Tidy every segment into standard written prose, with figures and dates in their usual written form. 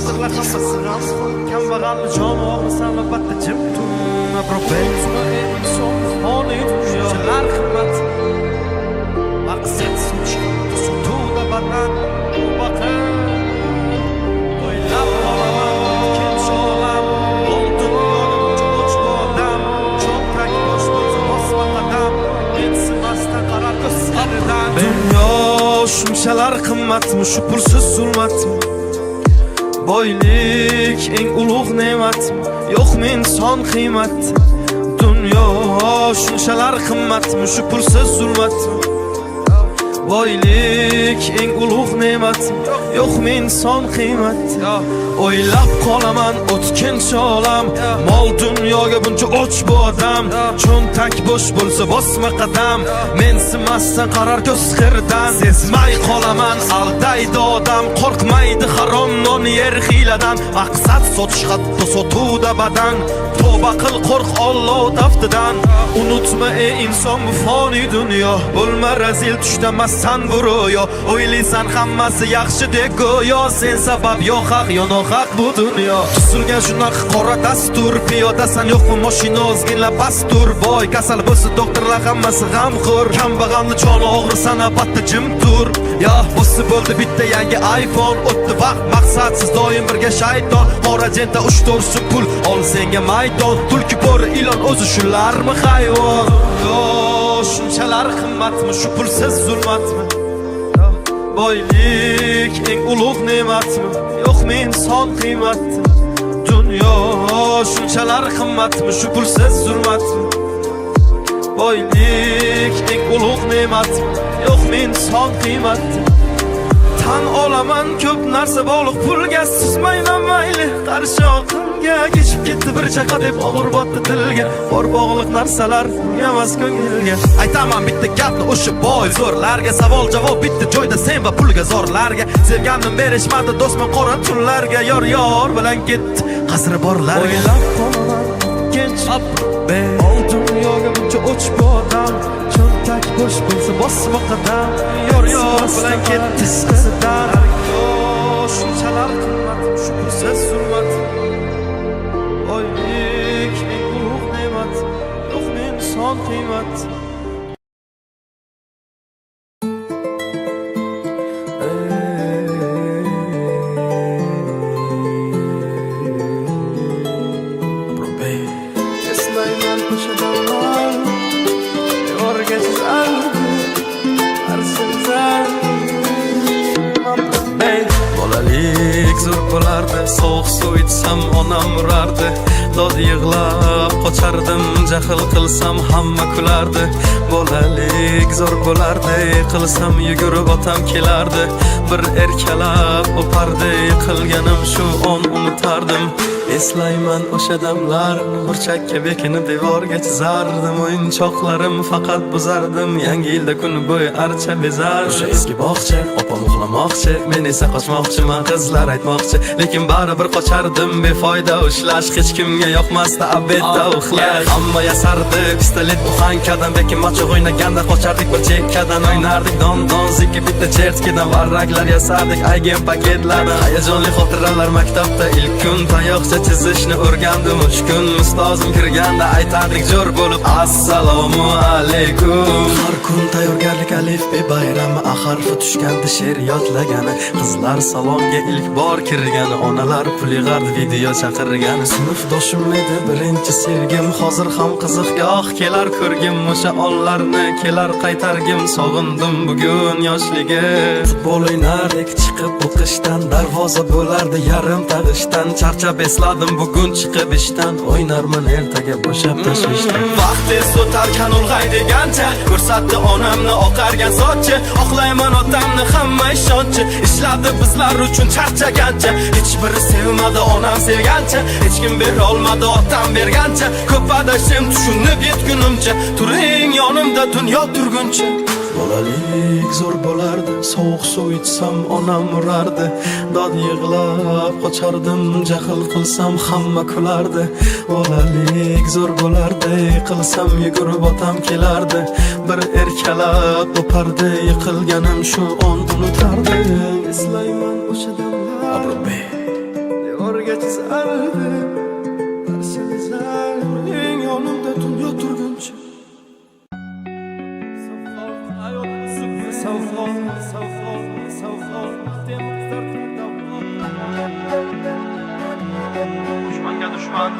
hazırla kafasını kambag'alni joni olmasan albatta jim tur Abrobenzma inson foni dunyolar qimmat maqsad sutuvda banan bakın o'ylab qolaman kim sholam oldim yo'lim cho'ch bodam cho'ntak bosh bo'lsa bosma qadam mensimasdan qarar ko'zlaridan dunyo shunchalar qimmatmi shu pulsiz zulmatmi boylik eng ulug' ne'matmi yo'qmi inson qiymati dunyo shunchalar qimmatmi shu pulsiz zulmatmi boylik eng ulug' ne'matmi yo'qmi inson qiymati o'ylab qolaman o'tkinchi olam mol dunyoga buncha och bu odam cho'ntak bo'sh bo'lsa bosma qadam mensimasdan qarar ko'z qirdan sezmay qolaman aldaydi odam qo'rqmaydi harom non yer hiyladan maqsad sotish hatto sotuvda badan tavba qil qo'rq Alloh taftidan unutma ey inson bu foni dunyo bo'lma razil tushdamassan bu ro'yo o'ylaysan hammasi yaxshi deb go'yo sen sabab yo haq yo nohaq bu dunyo tuzilgan shunaqa qora dastur piyodasan yo'qmi mashina ozginlab pastur boy kasal bo'lsa doktorlar hammasi g'amxo'r kambag'alni joni og'risan albatta jim tur yo bo'lsa bo'ldi bitta yangi iPhone o'tdi vaqt maqsadsiz doim birga shayton qorajenta 3-4 so'm pul ol senga maydon tulki bo'ri ilon o'zi shularmi hayvon yo shunchalar qimmatmi shu pulsiz zulmatmi boylik eng ulug' ne'matmi yo'qmi inson qiymati dunyo shunchalar qimmatmi shu pulsiz zulmatmi boylik eng ulug' ne'matmi yo'qmi inson qiymati tan olaman ko'p narsa bog'liq pulga suzmayman mayli qarshi oqimga kechib ketdi bir chaqa deb og'ir botdi dilga bor bog'liq narsalar emas ko'ngilga aytaman bitta gapni o'sha boy zo'rlarga savol javob bitta joyda sen va pulga zorlarga sevganni berishmadi do'stman qora tunlarga yor bilan ketdi qasri borlarga o'ylab qolaman gench ol dunyoga buncha och bu odam cho'ntak bo'sh bo'lsa bosma qadam yor bilan ketdi qisidan shunchalar qimmat shu pulsiz zulmat boylik eng ulug' ne'mat yo'qmi inson qiymati bolalik zo'r bo'lardi sovuq suv ichsam onam urardi dod yig'lab qochardim jahl qilsam hamma kulardi bolalik zo'r bo'lardi qilsam yugurib otam kelardi bir erkalab o'pardi qilganim shu on unutardim eslayman o'sha damlar burchakka bekinib devorga chizardim o'yinchoqlarim faqat buzardim yangi yilda kun bo'yi archa bezar o'sha eski bog'cha opam uxlamoqchi men esa qochmoqchiman qizlar aytmoqchi lekin baribir qochardim befoyda ushlash hech kimga yoqmasdi abedda uxlash hamma yasardi pistolet buxankadan lekin machoq o'ynaganda qochardik bir chekkadan o'ynardik don zikki bitta chertkidan varraklar yasardik aygen paketlardan hayajonli xotiralar maktabda ilk kun tayoqcha chizishni o'rgandim 3 kun ustozim kirganda aytardik jo'r bo'lib assalomu alaykum har kun tayyorgarlik alif be bayrami a harfi tushganda she'r yodlagani qizlar salonga ilk bor kirgani onalar pul yig'ardi video chaqirgani sinfdoshim edi birinchi sevgim hozir ham qiziqgoh kelar ko'rgim o'sha onlarni kelar qaytargim sog'indim bugun yoshligim futbol o'ynardik chiqib o'qishdan darvoza bo'lardi yarim tag'ishdan charchab esladim bugun chiqib ishdan o'ynarman ertaga bo'shab tashvishdan vaqt tez o'tarkan ulg'ay degancha ko'rsatdi onamni oqargan sochi oqlayman otamni hamma ishonchi ishladi bizlar uchun charchagancha hech biri sevmadi onam sevgancha hech kim bera olmadi otam bergancha ko'p adashim tushunib yetgunimcha turing yonimda dunyo turguncha bolalik zo'r bo'lardi sovuq suv ichsam onam urardi dod yig'lab qochardim jahl qilsam hamma kulardi bolalik zo'r bo'lardi qilsam yugurib otam kelardi bir erkalab o'pardi yiqilganim shu on unutardi eslayman o'sha damlar qizardi Qarshida sen turgin yonimda dunyo turguncha Düşmanga düşman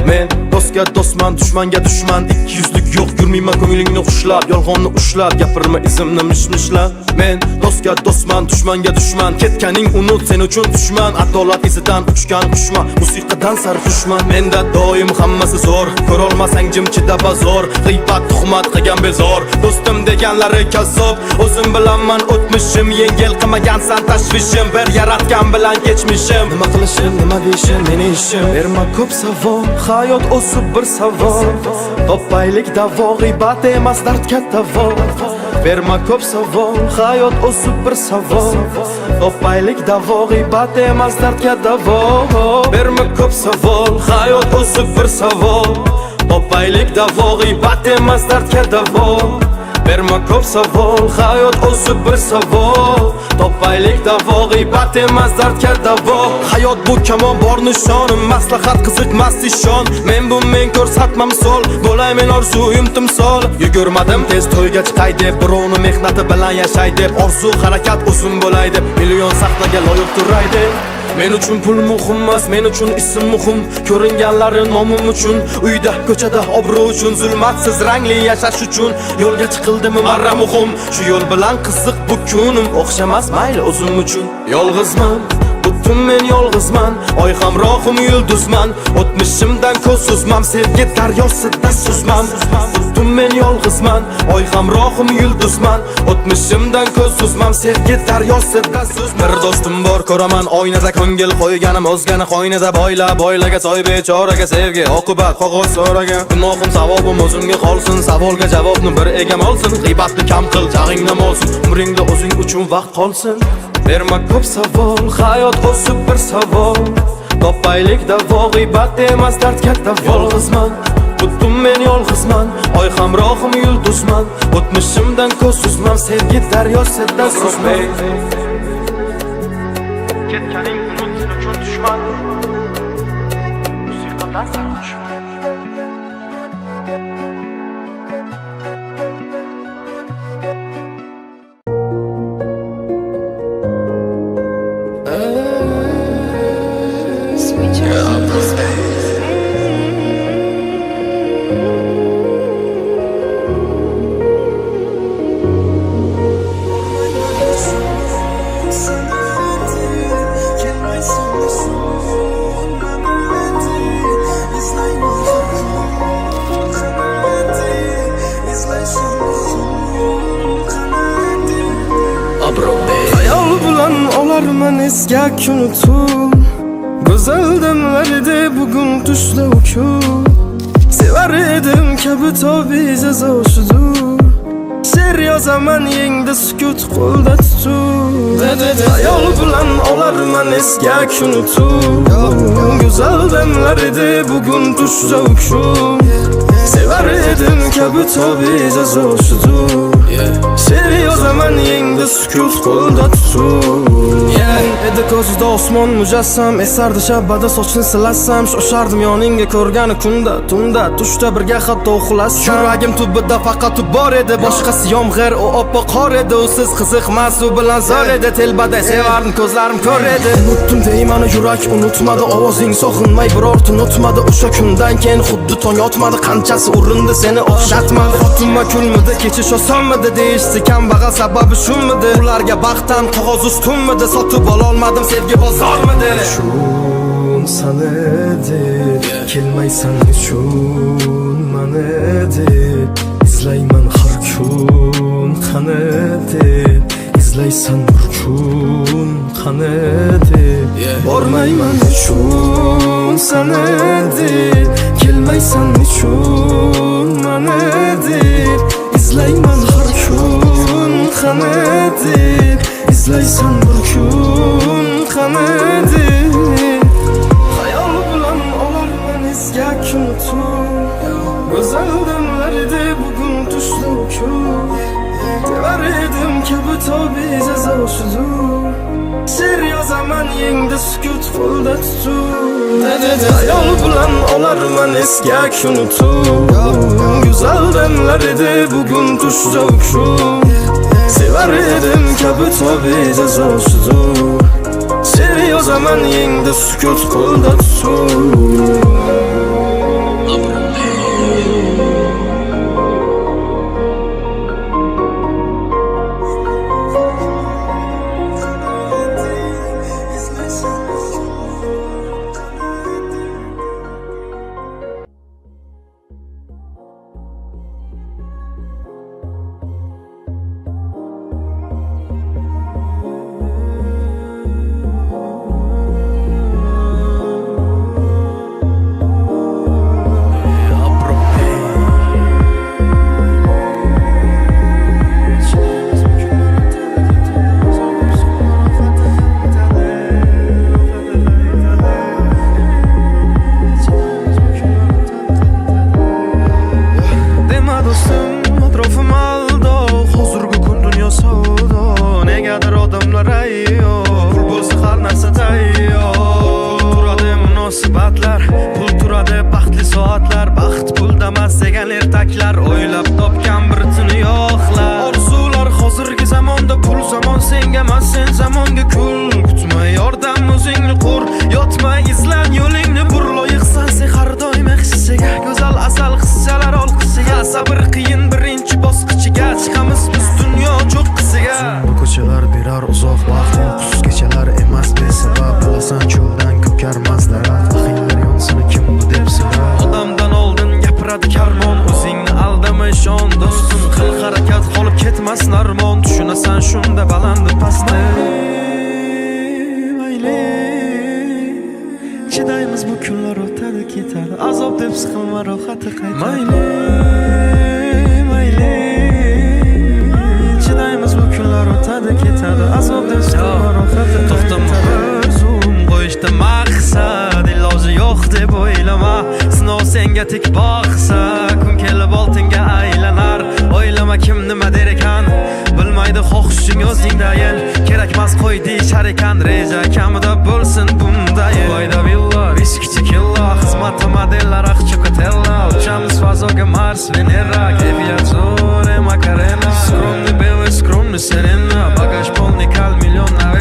Men dostga dostman, dushmanga dushman ikki yuzlik yo'q, yurmayman ko'nglingni xushlab Yolg'onni ushlab, gapirma izimni mishmishlab Men dostga dostman, dushmanga dushman Ketganing unut, sen uchun dushman Adolat izidan uchgan qushman Musiqadan sar dushman Menda doim hammasi zo'r Ko'rolmasang jimchida bazor G'iybat, tuhmat qilgan bezor Do'stim deganlari kazzob O'zim bilanman o'tmishim Yengil qilmagansan tashvishim Bir yaratgan bilan kechmishim Nima qilishim, nima deyishim, meni ishim Berma ko'p savol Hayot o'sib bir savol Topaylik davo G'iybat emas dard katta vol Berma ko'p savol Hayot o'sib bir savol Topaylik davo G'iybat emas dard katta vol Berma ko'p savol Hayot o'sib bir savol Topaylik davo G'iybat emas dard katta vol Berma ko'p savol Hayot o'sib bir savol Topaylik davo G'iybat emas dard katta vol Hayot bu kamon bor nishonim Maslahat qiziqmas ishon Men bu men ko'rsatma misol Bo'lay men orzuyim timsol Yugurmadim tez to'yga chiqay deb Birovni mehnati bilan yashay deb Orzu harakat o'zim bo'lay deb Million sahnaga loyiq turay deb Men uchun pul muhim emas, men uchun ism muhim Ko'ringanlari nomim uchun Uyda, ko'chada obro' uchun Zulmatsiz rangli yashash uchun Yo'lga chiqildimi marra muhim Shu yo'l bilan qiziq bu kunim O'xshamas mayli o'zim uchun Yolg'izman Butun men yolg'izman Oy hamrohim yulduzman O'tmishimdan ko'z suzmam Sevgi daryosida suzmam Butun men yolg'izman Oy hamrohim yulduzman O'tmishimdan ko'z suzmam Sevgi daryosida suzmam Bir do'stim bor ko'raman oynada ko'ngil qo'yganim o'zgani qo'ynida Boylaga soy bechoraga sevgi oqibat qog'oz so'ragan Gunohim savobim o'zimga qolsin Savolga javobni bir egam olsin G'iybatni kam qil jag'ingni molsin Umringda o'zing uchun vaqt qolsin Berma ko'p savol Hayot o'sib bir savol Topaylik davo G'iybat emas dard katta vol Yolg'izman Butun men yolg'izman Oy hamrohim yulduzman O'tmishimdan ko'z suzmam Sevgi daryosida suzmay Ketganing unut sen uchun dushman Musiqadan sar dushman Hayal bilan olarman eski kunutup Güzel demlerdi bugün tushda uçup Sever edim kabi tabi cezoshudur She'r yozaman yengda sukut qo'lda tutib Hayal bilan olarman eski kunutup Güzel demlerdi bugün tushda uçup Sever edim kabi tabi cezoshudur She'r yozaman yengda sukut qo'lda tutib Edi ko'zida osmon mujassam Esardi shabada sochni silasam Shoshardim yoningga ko'rgani kunda Tunda tushda birga hatto uxlasam Yuragim tubida faqat u bor edi Boshqasi yomg'ir u oppoq qor edi Usiz qiziqmas u bilan zor edi Telbaday sevardim ko'zlarim ko'r edi Unutdim deymani yurak unutmadi Ovozing sog'inmay biror tun o'tmadi O'sha kundan keyin xuddi tong otmadi Qanchasi urindi seni o'xshatmadi Xotima kulmidi kechish osonmidi Deyishdi kambag'al sababi shumidi Ularga baxtdan qog'oz ustunmidi Sotib ololmadim sevgi bozormidi Shun sanedi kelmaysan nechun manedi Izlayman har kun qanedi Izlaysan bir kun qanedi Bormayman nechun sanedi kelmaysan nechun manedi Izlayman har kun qanedi Izlaysan bir kun Güzel demlerdi bugün düştü uçup Sever edim kabi tabi cezasızı Seriyo zaman yengde sükut kolda tutup Hayal bulan olarman eskak unutup Güzel demlerdi bugün düştü uçup Sever edim kabi tabi cezasızı Seriyo zaman yengde sükut kolda tutup Pul turadi baxtli soatlar Baxt pul damas degan ertaklar O'ylab topgan bir tuni yo'qlar Orzular hozirgi zamonda pul zamon senga emas sen zamonga kul Kutma yordam o'zingni qur Yotma izlan yo'lingni bur Loyiqsan sen har doim yaxshiga Go'zal asal qizchalar olqishiga Sabr qiyin birinchi bosqichiga Chiqamiz biz dunyo cho'qqisiga Bu ko'chalar berar uzoq vaqt Uyqusiz kechalar emas besabab Bilasan cho'ldan ko'karmas daraxt kim bu deb so'rar Odamdan oldin gapiradi karmon O'zingni aldama ishon do'stim Qil harakat qolib ketmas narmon Tushunasan shunda balandi pastda Mayli Chidaymiz bu kunlar o'tadi ketadi Azob deb siqilma rohati qaytadi Mayli Chidaymiz bu kunlar o'tadi ketadi Azob deb siqilma rohati qaytadi Zoom qo'yishda maqsad iloji yo'q deb o'ylama Sinov senga tik boqsa kun kelib oltinga aylanar O'ylama kim nima der ekan bilmaydi xohishing o'zingdayin Kerakmas qo'y deyishar ekan reja kamida bo'lsin bunday Boyda villa risk chekilla xizmat modellar aqcha kotella Uchamiz fazoga Mars Venera kayfiyat zo'r Macarena Skromni belly skromni serena Bagaj polni kal millionar